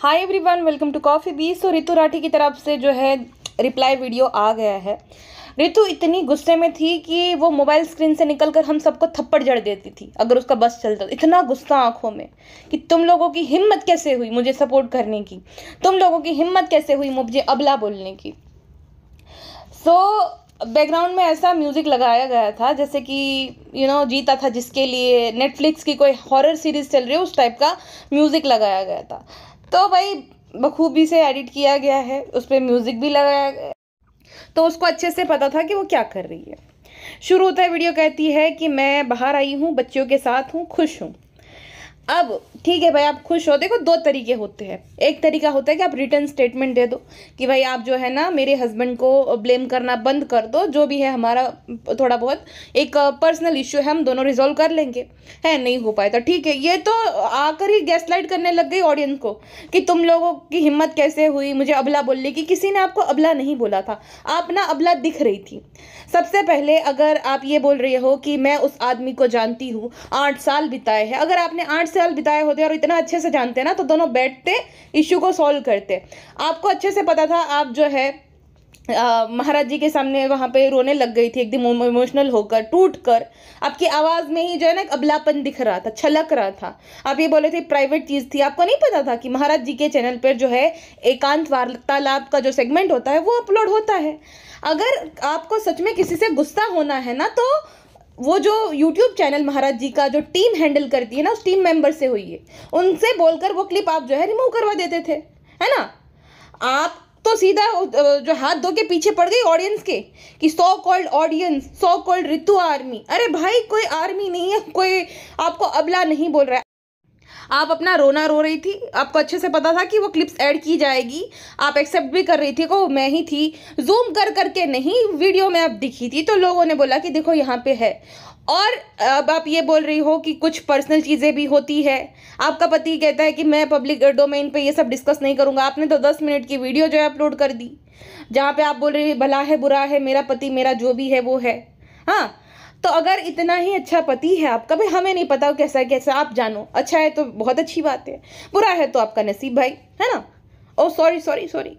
Hi everyone, welcome to coffee बीस। तो ऋतु राठी की तरफ से जो है रिप्लाई वीडियो आ गया है। ऋतु इतनी गुस्से में थी कि वो मोबाइल स्क्रीन से निकलकर हम सबको थप्पड़ जड़ देती थी अगर उसका बस चलता। इतना गुस्सा आंखों में कि तुम लोगों की हिम्मत कैसे हुई मुझे सपोर्ट करने की, तुम लोगों की हिम्मत कैसे हुई मुझे अबला बोलने की। बैकग्राउंड में ऐसा म्यूजिक लगाया गया था जैसे कि जीता था जिसके लिए नेटफ्लिक्स की कोई हॉरर सीरीज चल रही है, उस टाइप का म्यूजिक लगाया गया था। तो भाई बखूबी से एडिट किया गया है, उस पर म्यूजिक भी लगाया गया है, तो उसको अच्छे से पता था कि वो क्या कर रही है। शुरू होता है वीडियो, कहती है कि मैं बाहर आई हूँ, बच्चों के साथ हूँ, खुश हूँ। अब ठीक है भाई, आप खुश हो। देखो दो तरीके होते हैं। एक तरीका होता है कि आप रिटर्न स्टेटमेंट दे दो कि भाई आप जो है ना मेरे हस्बैंड को ब्लेम करना बंद कर दो, जो भी है हमारा थोड़ा बहुत एक पर्सनल इश्यू है, हम दोनों रिजॉल्व कर लेंगे। है नहीं हो पाया तो ठीक है। ये तो आकर ही गैसलाइट करने लग गई ऑडियंस को कि तुम लोगों की हिम्मत कैसे हुई मुझे अबला बोलने की। किसी ने आपको अबला नहीं बोला था, आप ना अबला दिख रही थी। सबसे पहले अगर आप ये बोल रहे हो कि मैं उस आदमी को जानती हूँ, 8 साल बिताए हैं, अगर आपने 8 साल बिताए होते और इतना अच्छे से जानते ना तो दोनों बैठते, इश्यू को सॉल्व करते। आपको अच्छे से पता था, आप जो है महाराज जी के सामने वहाँ पे रोने लग गई थी एकदम इमोशनल होकर, टूट कर। आपकी आवाज़ में ही जो है ना एक अबलापन दिख रहा था, छलक रहा था। आप ये बोले थे प्राइवेट चीज़ थी, आपको नहीं पता था कि महाराज जी के चैनल पर जो है एकांत वार्तालाप का जो सेगमेंट होता है वो अपलोड होता है। अगर आपको सच में किसी से गुस्सा होना है ना तो वो जो YouTube चैनल महाराज जी का जो टीम हैंडल करती है ना, उस टीम मेंबर से हुई है, उनसे बोलकर वो क्लिप आप जो है रिमूव करवा देते थे, है ना। आप तो सीधा जो हाथ धो के पीछे पड़ गई ऑडियंस के कि so called audience, so called Ritu army. अरे भाई कोई आर्मी नहीं है, कोई आपको अबला नहीं बोल रहा है। आप अपना रोना रो रही थी, आपको अच्छे से पता था कि वो क्लिप्स ऐड की जाएगी, आप एक्सेप्ट भी कर रही थी को मैं ही थी। जूम कर करके नहीं, वीडियो में आप दिखी थी तो लोगों ने बोला कि देखो यहाँ पे है। और अब आप ये बोल रही हो कि कुछ पर्सनल चीज़ें भी होती है। आपका पति कहता है कि मैं पब्लिक डोमेन पे ये सब डिस्कस नहीं करूँगा। आपने तो 10 मिनट की वीडियो जो है अपलोड कर दी जहाँ पे आप बोल रही भला है बुरा है मेरा पति, मेरा जो भी है वो है। हाँ, तो अगर इतना ही अच्छा पति है आपका, भाई हमें नहीं पता कैसा है, कैसा आप जानो। अच्छा है तो बहुत अच्छी बात है, बुरा है तो आपका नसीब भाई, है ना। Oh sorry sorry sorry,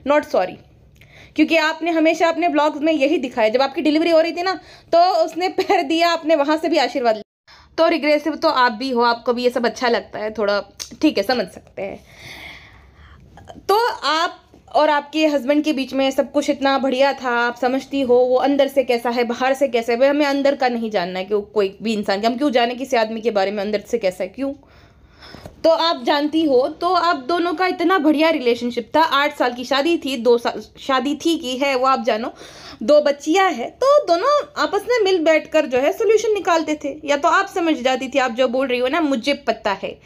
not sorry, क्योंकि आपने हमेशा अपने ब्लॉग्स में यही दिखाया। जब आपकी डिलीवरी हो रही थी ना तो उसने पैर दिया, आपने वहां से भी आशीर्वाद लिया। तो रिग्रेसिव तो आप भी हो, आपको भी ये सब अच्छा लगता है थोड़ा, ठीक है, समझ सकते हैं। तो आप और आपके हस्बैंड के बीच में सब कुछ इतना बढ़िया था, आप समझती हो वो अंदर से कैसा है बाहर से कैसा है। भाई हमें अंदर का नहीं जानना है कि कोई भी इंसान, हम क्यों जाने किसी आदमी के बारे में अंदर से कैसा है, क्यों। तो आप जानती हो, तो आप दोनों का इतना बढ़िया रिलेशनशिप था। 8 साल की शादी थी, 2 साल शादी थी कि है वो आप जानो, 2 बच्चियां हैं, तो दोनों आपस में मिल बैठकर जो है सोल्यूशन निकालते थे। या तो आप समझ जाती थी, आप जो बोल रही हो ना मुझे पता है,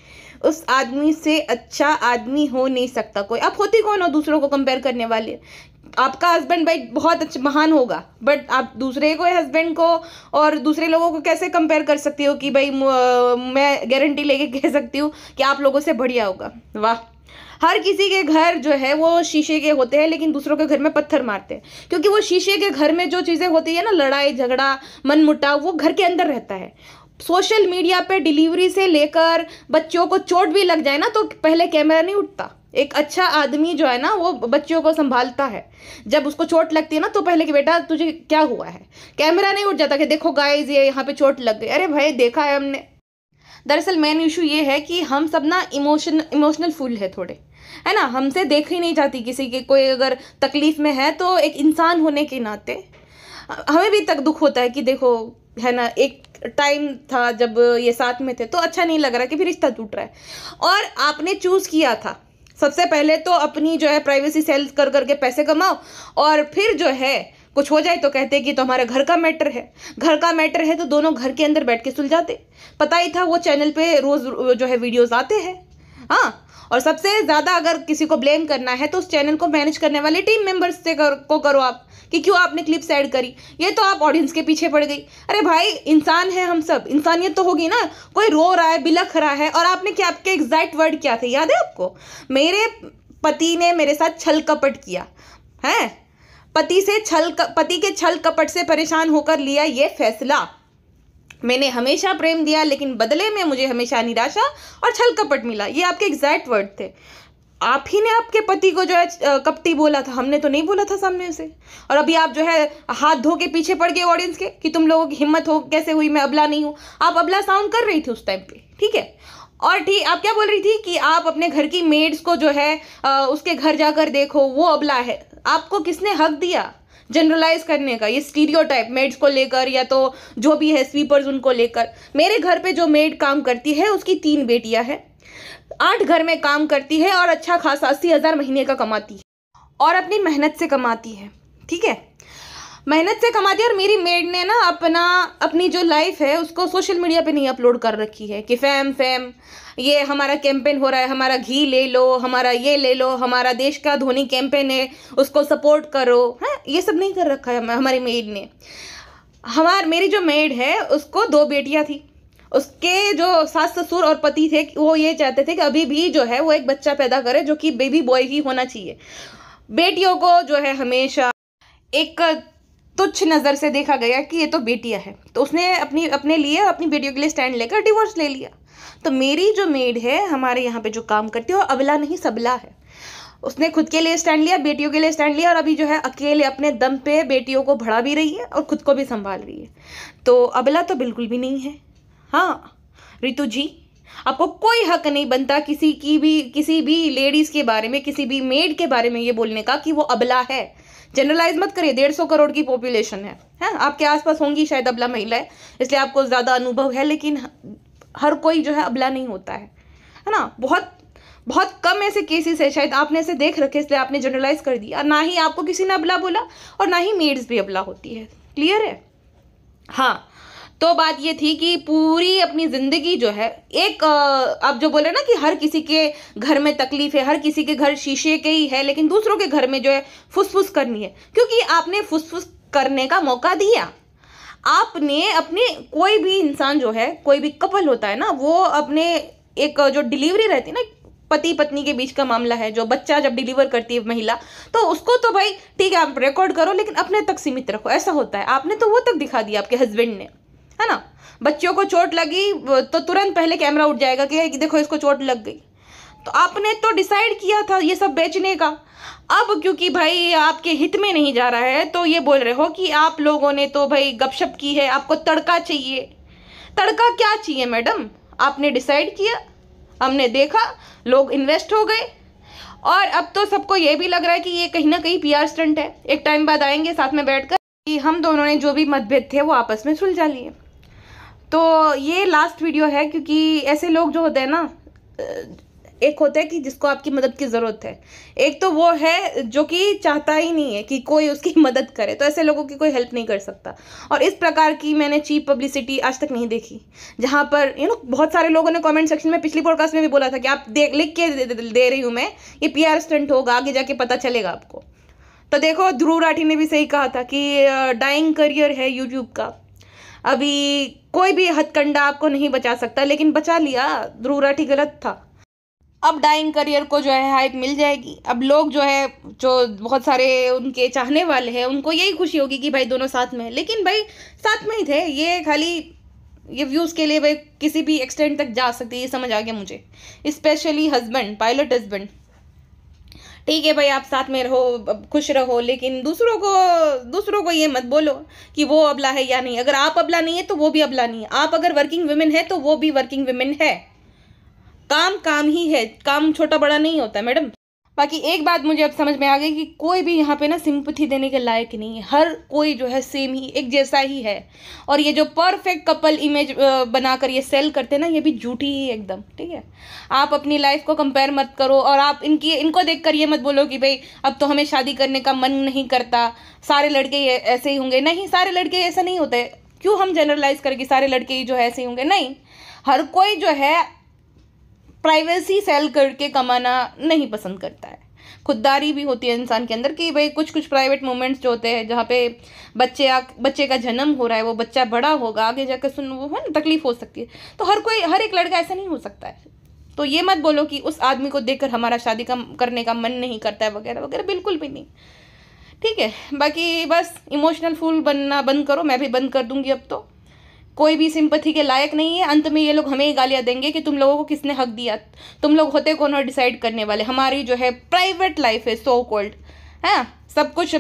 उस आदमी से अच्छा आदमी हो नहीं सकता कोई। आप होती कौन हो दूसरों को कंपेयर करने वाले। आपका हस्बैंड भाई बहुत अच्छा महान होगा, बट आप दूसरे को हस्बैंड को और दूसरे लोगों को कैसे कंपेयर कर सकती हो कि भाई मैं गारंटी लेके कह सकती हूँ कि आप लोगों से बढ़िया होगा। वाह, हर किसी के घर जो है वो शीशे के होते हैं, लेकिन दूसरों के घर में पत्थर मारते हैं, क्योंकि वो शीशे के घर में जो चीज़ें होती है ना, लड़ाई झगड़ा मनमुटाव, वो घर के अंदर रहता है। सोशल मीडिया पे डिलीवरी से लेकर बच्चों को चोट भी लग जाए ना तो पहले कैमरा नहीं उठता। एक अच्छा आदमी जो है ना वो बच्चों को संभालता है, जब उसको चोट लगती है ना तो पहले कि बेटा तुझे क्या हुआ है, कैमरा नहीं उठ जाता कि देखो गाइस ये यहाँ पे चोट लग गई। अरे भाई देखा है हमने। दरअसल मेन इशू ये है कि हम सब ना इमोशनल फूल है थोड़े, है ना। हमसे देख ही नहीं जाती किसी के, कोई अगर तकलीफ में है तो एक इंसान होने के नाते हमें भी तक दुख होता है कि देखो, है ना, एक टाइम था जब ये साथ में थे तो अच्छा नहीं लग रहा कि फिर रिश्ता टूट रहा है। और आपने चूज किया था सबसे पहले तो अपनी जो है प्राइवेसी सेल कर करके पैसे कमाओ, और फिर जो है कुछ हो जाए तो कहते कि तो हमारे घर का मैटर है। घर का मैटर है तो दोनों घर के अंदर बैठ के सुलझाते। पता ही था वो चैनल पे रोज जो है वीडियोस आते हैं। हाँ, और सबसे ज़्यादा अगर किसी को ब्लेम करना है तो उस चैनल को मैनेज करने वाले टीम मेंबर्स से को करो आप कि क्यों आपने क्लिप्स ऐड करी। ये तो आप ऑडियंस के पीछे पड़ गई। अरे भाई इंसान है हम सब, इंसानियत तो होगी ना। कोई रो रहा है, बिलख रहा है, और आपने क्या, आपके एग्जैक्ट वर्ड क्या थे याद है आपको? मेरे पति ने मेरे साथ छल कपट किया है, पति के छल कपट से परेशान होकर लिया ये फैसला। मैंने हमेशा प्रेम दिया लेकिन बदले में मुझे हमेशा निराशा और छल कपट मिला। ये आपके एग्जैक्ट वर्ड थे। आप ही ने आपके पति को जो है कपटी बोला था, हमने तो नहीं बोला था सामने से। और अभी आप जो है हाथ धो के पीछे पड़ गए ऑडियंस के कि तुम लोगों की हिम्मत हो कैसे हुई, मैं अबला नहीं हूँ। आप अबला साउंड कर रही थी उस टाइम पे, ठीक है। और ठीक, आप क्या बोल रही थी कि आप अपने घर की मेड्स को जो है उसके घर जाकर देखो, वो अबला है। आपको किसने हक दिया जनरलाइज करने का, ये स्टीरियोटाइप मेड्स को लेकर या तो जो भी है स्वीपर्स उनको लेकर? मेरे घर पे जो मेड काम करती है उसकी 3 बेटियां हैं, 8 घर में काम करती है और अच्छा खासा 80,000 महीने का कमाती है और अपनी मेहनत से कमाती है, ठीक है, मेहनत से कमाती है। और मेरी मेड ने ना अपनी जो लाइफ है उसको सोशल मीडिया पे नहीं अपलोड कर रखी है कि फैम ये हमारा कैंपेन हो रहा है, हमारा घी ले लो, हमारा ये ले लो, हमारा देश का धोनी कैंपेन है उसको सपोर्ट करो, है, ये सब नहीं कर रखा है हमारी मेड ने। मेरी जो मेड है उसको 2 बेटियां थी, उसके जो सास ससुर और पति थे वो ये चाहते थे कि अभी भी जो है वो एक बच्चा पैदा करे जो कि बेबी बॉय ही होना चाहिए। बेटियों को जो है हमेशा एक तुच्छ नज़र से देखा गया कि ये तो बेटियां है, तो उसने अपने लिए अपनी बेटियों के लिए स्टैंड लेकर डिवोर्स ले लिया। तो मेरी जो मेड है हमारे यहाँ पे जो काम करती है वो अबला नहीं सबला है। उसने खुद के लिए स्टैंड लिया, बेटियों के लिए स्टैंड लिया और अभी जो है अकेले अपने दम पे बेटियों को बढ़ा भी रही है और खुद को भी संभाल रही है। तो अबला तो बिल्कुल भी नहीं है। हाँ रितु जी, आपको कोई हक नहीं बनता किसी भी लेडीज के बारे में, किसी भी मेड के बारे में ये बोलने का कि वो अबला है। जनरलाइज मत करिए, 150 करोड़ की पॉपुलेशन है, आपके आसपास होंगी शायद अबला महिलाएं, इसलिए आपको ज़्यादा अनुभव है, लेकिन हर कोई जो है अबला नहीं होता है ना। बहुत बहुत कम ऐसे केसेस है, शायद आपने ऐसे देख रखे इसलिए आपने जनरलाइज कर दिया। ना ही आपको किसी ने अबला बोला और ना ही मेड्स भी अबला होती है, क्लियर है। हाँ, तो बात ये थी कि पूरी अपनी ज़िंदगी जो है एक आप जो बोले ना कि हर किसी के घर में तकलीफ है, हर किसी के घर शीशे के ही है, लेकिन दूसरों के घर में जो है फुसफुस करनी है, क्योंकि आपने फुसफुस करने का मौका दिया। आपने अपने, कोई भी इंसान जो है, कोई भी कपल होता है ना, वो अपने एक जो डिलीवरी रहती है ना, पति पत्नी के बीच का मामला है, जो बच्चा जब डिलीवर करती है महिला, तो उसको तो भाई ठीक है आप रिकॉर्ड करो लेकिन अपने तक सीमित रखो, ऐसा होता है। आपने तो वो तक दिखा दिया आपके हस्बैंड ने, है ना। बच्चों को चोट लगी तो तुरंत पहले कैमरा उठ जाएगा कि देखो इसको चोट लग गई। तो आपने तो डिसाइड किया था ये सब बेचने का। अब क्योंकि भाई आपके हित में नहीं जा रहा है तो ये बोल रहे हो कि आप लोगों ने तो भाई गपशप की है, आपको तड़का चाहिए। तड़का क्या चाहिए मैडम, आपने डिसाइड किया, हमने देखा, लोग इन्वेस्ट हो गए और अब तो सबको ये भी लग रहा है कि ये कहीं ना कहीं PR स्टंट है। एक टाइम बाद आएंगे साथ में बैठकर कि हम दोनों ने जो भी मतभेद थे वो आपस में सुलझा लिए। तो ये लास्ट वीडियो है, क्योंकि ऐसे लोग जो होते हैं ना, एक होता है कि जिसको आपकी मदद की ज़रूरत है, एक तो वो है जो कि चाहता ही नहीं है कि कोई उसकी मदद करे, तो ऐसे लोगों की कोई हेल्प नहीं कर सकता। और इस प्रकार की मैंने चीप पब्लिसिटी आज तक नहीं देखी, जहाँ पर बहुत सारे लोगों ने कमेंट सेक्शन में पिछली पॉडकास्ट में भी बोला था कि आप लिख के दे रही हूँ मैं, ये PR स्टंट होगा, आगे जाके पता चलेगा आपको। तो देखो ध्रुव राठी ने भी सही कहा था कि डाइंग करियर है यूट्यूब का, अभी कोई भी हथकंडा आपको नहीं बचा सकता, लेकिन बचा लिया, ध्रुव राठी गलत था। अब डाइंग करियर को जो है हाइप मिल जाएगी। अब लोग जो है, जो बहुत सारे उनके चाहने वाले हैं, उनको यही खुशी होगी कि भाई दोनों साथ में हैं, लेकिन भाई साथ में ही थे, ये खाली ये व्यूज़ के लिए भाई किसी भी एक्सटेंट तक जा सकती है, ये समझ आ गया मुझे। स्पेशली हस्बैंड, पायलट हस्बैंड, ठीक है भाई आप साथ में रहो, खुश रहो, लेकिन दूसरों को ये मत बोलो कि वो अबला है या नहीं। अगर आप अबला नहीं है तो वो भी अबला नहीं है। आप अगर वर्किंग वुमेन है तो वो भी वर्किंग वुमेन है। काम काम ही है, काम छोटा बड़ा नहीं होता मैडम। बाकी एक बात मुझे अब समझ में आ गई कि कोई भी यहाँ पे ना सिंपैथी देने के लायक नहीं है, हर कोई जो है सेम ही, एक जैसा ही है। और ये जो परफेक्ट कपल इमेज बनाकर ये सेल करते हैं ना, ये भी झूठी ही एकदम, ठीक है। आप अपनी लाइफ को कंपेयर मत करो और आप इनको देखकर ये मत बोलो कि भाई अब तो हमें शादी करने का मन नहीं करता, सारे लड़के ऐसे ही होंगे। नहीं, सारे लड़के ऐसा नहीं होते। क्यों हम जनरलाइज करें सारे लड़के ही जो है ऐसे ही होंगे? नहीं, हर कोई जो है प्राइवेसी सेल करके कमाना नहीं पसंद करता है। खुददारी भी होती है इंसान के अंदर कि भाई कुछ प्राइवेट मोमेंट्स जो होते हैं, जहाँ पे बच्चे का जन्म हो रहा है, वो बच्चा बड़ा होगा, आगे जाकर वो है ना, तकलीफ हो सकती है। तो हर एक लड़का ऐसा नहीं हो सकता है। तो ये मत बोलो कि उस आदमी को देखकर हमारा शादी करने का मन नहीं करता है वगैरह वगैरह, बिल्कुल भी नहीं, ठीक है। बाकी बस इमोशनल फूल बनना बंद करो, मैं भी बंद कर दूंगी अब तो, कोई भी सिंपैथी के लायक नहीं है। अंत में ये लोग हमें ही गालियाँ देंगे कि तुम लोगों को किसने हक दिया, तुम लोग होते कौन और डिसाइड करने वाले, हमारी जो है प्राइवेट लाइफ है सो कॉल्ड, है सब कुछ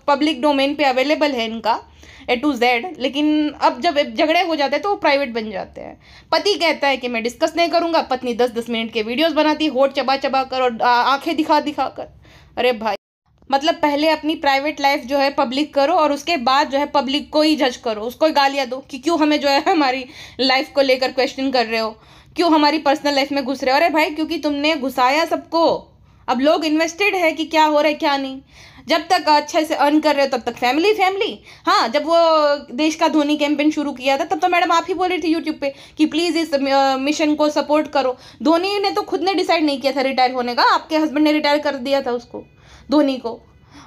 पब्लिक डोमेन पे अवेलेबल है इनका A to Z। लेकिन अब जब झगड़े हो जाते हैं तो वो प्राइवेट बन जाते हैं। पति कहता है कि मैं डिस्कस नहीं करूंगा, पत्नी 10-10 मिनट के वीडियोस बनाती है होठ चबा चबा कर और आंखें दिखा दिखा कर। अरे भाई, मतलब पहले अपनी प्राइवेट लाइफ जो है पब्लिक करो और उसके बाद जो है पब्लिक को ही जज करो, उसको गालियाँ दो कि क्यों हमें जो है हमारी लाइफ को लेकर क्वेश्चन कर रहे हो, क्यों हमारी पर्सनल लाइफ में घुस रहे हो। अरे भाई, क्योंकि तुमने घुसाया सबको, अब लोग इन्वेस्टेड है कि क्या हो रहा है क्या नहीं। जब तक अच्छे से अर्न कर रहे हो तब तक फैमिली फैमिली। हाँ, जब वो देश का धोनी कैंपेन शुरू किया था तब तो मैडम आप ही बोल रही थी यूट्यूब पे कि प्लीज़ इस मिशन को सपोर्ट करो। धोनी ने तो खुद ने डिसाइड नहीं किया था रिटायर होने का, आपके हस्बैंड ने रिटायर कर दिया था उसको, धोनी को।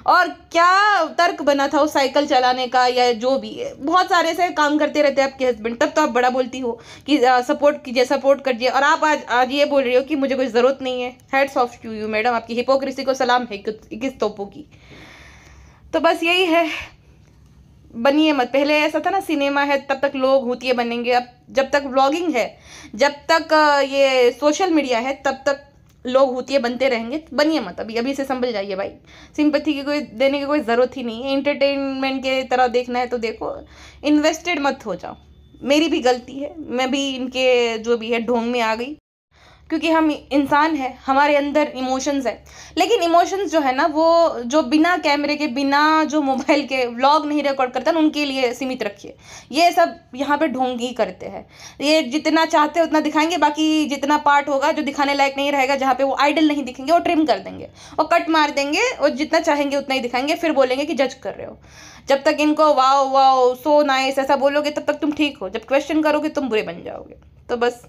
और क्या तर्क बना था उस साइकिल चलाने का या जो भी है, बहुत सारे से काम करते रहते हैं आपके हस्बैंड, तब तो आप बड़ा बोलती हो कि सपोर्ट कीजिए सपोर्ट करिए। और आप आज ये बोल रही हो कि मुझे कोई ज़रूरत नहीं है। Hats off to you madam, आपकी हिपोक्रेसी को सलाम है किस तोपों की। तो बस यही है, बनिए मत। पहले ऐसा था ना, सिनेमा है तब तक लोग भूतिए बनेंगे, अब जब तक व्लॉगिंग है, जब तक ये सोशल मीडिया है तब तक लोग भूतिए बनते रहेंगे। बनिए मत, अभी से संभल जाइए भाई। सिंपैथी की कोई देने की कोई ज़रूरत ही नहीं है, एंटरटेनमेंट के तरह देखना है तो देखो, इन्वेस्टेड मत हो जाओ। मेरी भी गलती है, मैं भी इनके जो भी है ढोंग में आ गई, क्योंकि हम इंसान हैं, हमारे अंदर इमोशंस है। लेकिन इमोशंस जो है ना, वो जो बिना कैमरे के, बिना जो मोबाइल के व्लॉग नहीं रिकॉर्ड करता ना, उनके लिए सीमित रखिए। ये सब यहाँ पे ढोंग ही करते हैं, ये जितना चाहते हैं उतना दिखाएंगे, बाकी जितना पार्ट होगा जो दिखाने लायक नहीं रहेगा, जहाँ पे वो आइडल नहीं दिखेंगे, वो ट्रिम कर देंगे और कट मार देंगे, और जितना चाहेंगे उतना ही दिखाएंगे, फिर बोलेंगे कि जज कर रहे हो। जब तक इनको वाओ वाओ सो नाइस ऐसा बोलोगे तब तक तुम ठीक हो, जब क्वेश्चन करोगे तुम बुरे बन जाओगे। तो बस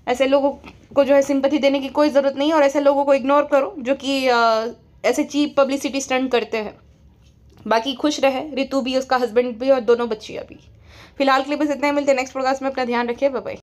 ऐसे लोगों को जो है सिंपैथी देने की कोई ज़रूरत नहीं है, और ऐसे लोगों को इग्नोर करो जो कि ऐसे चीप पब्लिसिटी स्टंट करते हैं। बाकी खुश रहे रितु भी, उसका हस्बैंड भी, और दोनों बच्चियाँ भी। फिलहाल के लिए बस इतना ही, मिलते हैं नेक्स्ट प्रोग्राम में। अपना ध्यान रखिए, बाय बाय।